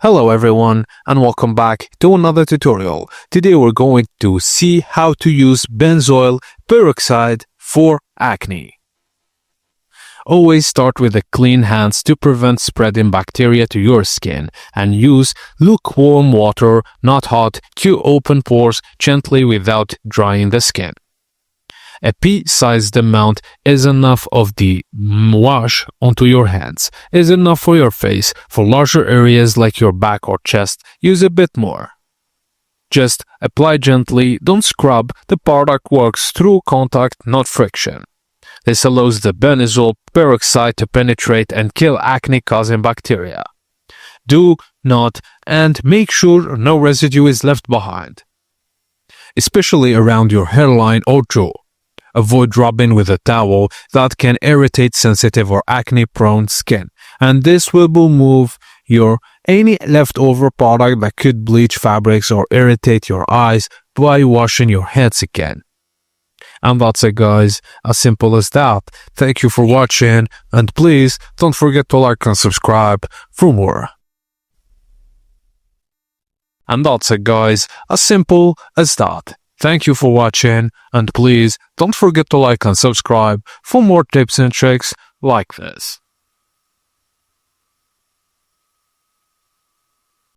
Hello everyone and welcome back to another tutorial. Today we're going to see how to use benzoyl peroxide for acne. Always start with clean hands to prevent spreading bacteria to your skin and use lukewarm water, not hot, to open pores gently without drying the skin. A pea-sized amount is enough of the wash onto your hands. Is enough for your face. For larger areas like your back or chest, use a bit more. Just apply gently, don't scrub. The product works through contact, not friction. This allows the benzoyl peroxide to penetrate and kill acne-causing bacteria. Do not and make sure no residue is left behind, especially around your hairline or jaw. Avoid rubbing with a towel that can irritate sensitive or acne-prone skin, and this will remove any leftover product that could bleach fabrics or irritate your eyes by washing your hands again. And that's it guys, as simple as that. Thank you for watching, and please don't forget to like and subscribe for more. And that's it guys, as simple as that. Thank you for watching, and please don't forget to like and subscribe for more tips and tricks like this.